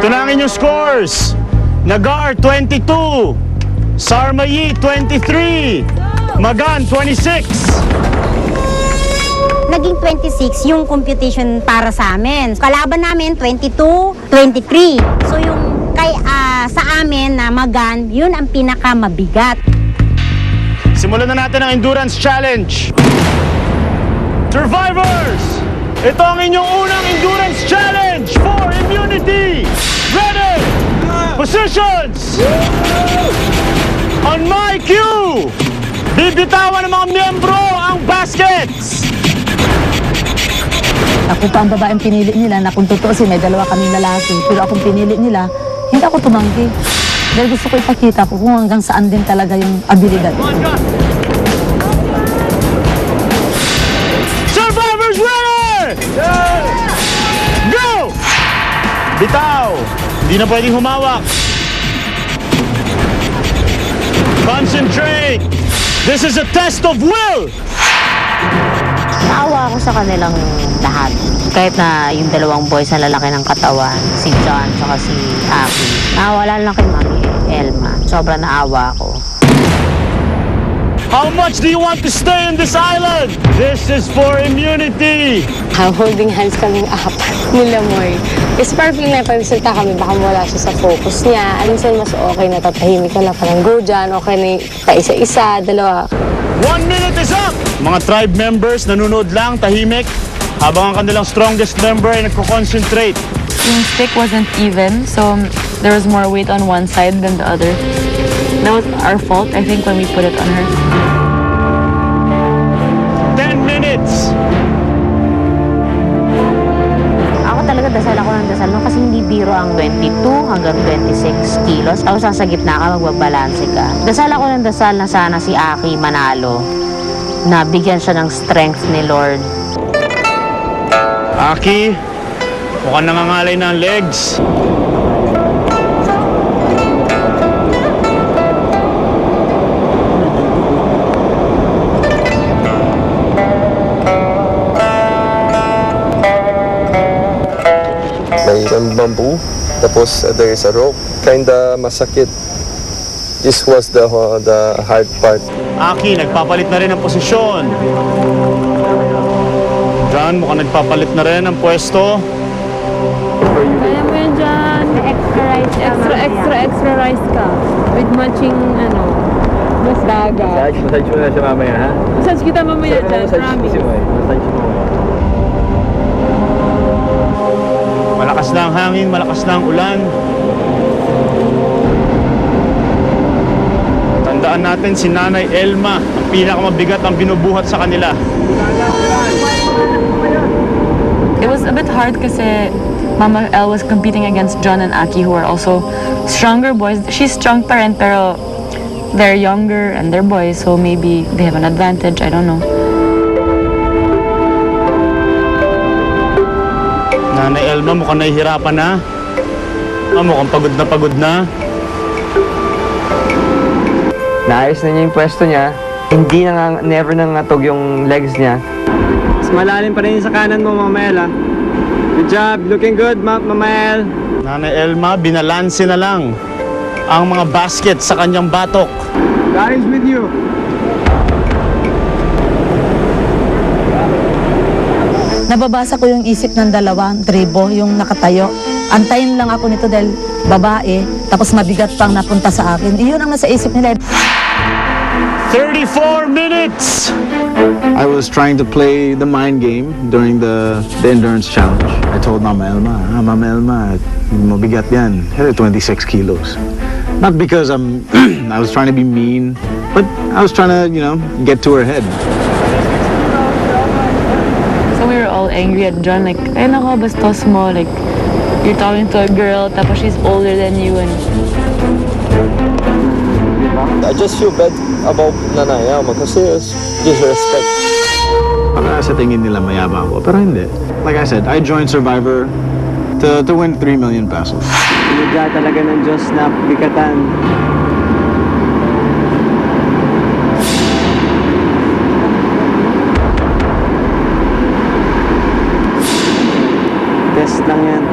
Ito na ang inyong scores. Nagar, 22. Sarmayi, 23. Magan, 26. Naging 26 yung computation para sa amin. Kalaban namin, 22, 23. So yung sa amin na Magan, yun ang pinakamabigat. Simulan na natin ang Endurance Challenge. Survivors! Ito ang inyong unang Endurance Challenge for Immunity! Ready! Positions! On my cue! Bibitawan ng mga miyembro ang baskets! Ako pa ang babaeng pinili nila na kung totoo may dalawa kaming lalaki. Pero akong pinili nila, hindi ako tumanggi. Dahil gusto ko ipakita ko kung hanggang saan din talaga yung abilidad. Survivors ready! Go! Bitaw! Hindi na pwedeng humawak. Concentrate! This is a test of will! Naawa ako sa kanilang lahat. Kahit na yung dalawang boys na lalaki ng katawan, si John at si Aki. Naawa lang kay Mami Elma. Sobrang naawa ako. How much do you want to stay in this island? This is for immunity! Holding hands kaming apat nila Moy. Kasi parang feeling na pagsalita kami, baka wala siya sa focus niya. Minsan mas okay na tatahimik ka lang, parang go dyan, okay na pa-isa-isa, dalawa. 1 minute is up! Mga tribe members nanonood lang, tahimik, habang ang kanilang strongest member ay nagko-concentrate. Yung stick wasn't even, so there was more weight on one side than the other. That was our fault, I think, when we put it on her. 10 minutes! Ako talaga dasal ako ng dasal no? Kasi hindi biro ang 22 hanggang 26 kilos. Tapos sa gitna ka, magbabalanse ka. Dasal ako ng dasal na sana si Aki manalo. Na bigyan siya ng strength ni Lord. Aki, mukhang nangangalay na ang legs. May isang bamboo, tapos there is a rope. Kinda masakit. This was the hard part. Aki, nagpapalit na rin ang posisyon. John, mukhang nagpapalit na rin ang pwesto. Kaya mo yan dyan. Extra rice. Extra rice ka. With matching, mas daga. Massage mo na siya mamaya, ha? Massage kita mamaya dyan, promise. Massage mo. Malakas na ang hangin, malakas na ang ulan. Tandaan natin si Nanay Elma, ang pinakamabigat ang binubuhat sa kanila. It was a bit hard kasi Mama El was competing against John and Aki, who are also stronger boys. She's strong pa rin, pero they're younger and they're boys, so maybe they have an advantage, I don't know. Nanay Elma, mukhang nahihirapan na. Mukhang pagod na. Naayos na niya yung pwesto niya. Hindi never nangatog yung legs niya. Mas malalim pa rin sa kanan mo, Mama El, ha? Good job. Looking good, Mama El. Nanay Elma, binalanse na lang ang mga basket sa kanyang batok. God is with you. Nababasa ko yung isip ng dalawang tribo, yung nakatayo. Antayin lang ako nito dahil babae, tapos mabigat pang napunta sa akin. Iyon ang nasa isip nila. 34 minutes! I was trying to play the mind game during the endurance challenge. I told Mama Elma, mabigat yan. 26 kilos. Not because I was trying to be mean, but I was trying to, get to her head. So we were all angry at John, like, ay nako, bastos mo, like, you're talking to a girl, tapos she's older than you, and I just feel bad about Nanay Elma kasi disrespect. Baka sa tingin nila mayabang ako, pero hindi. Like I said, I joined Survivor to win 3 million pesos. Pinadya talaga ng Diyos na bigatan. Test lang yan.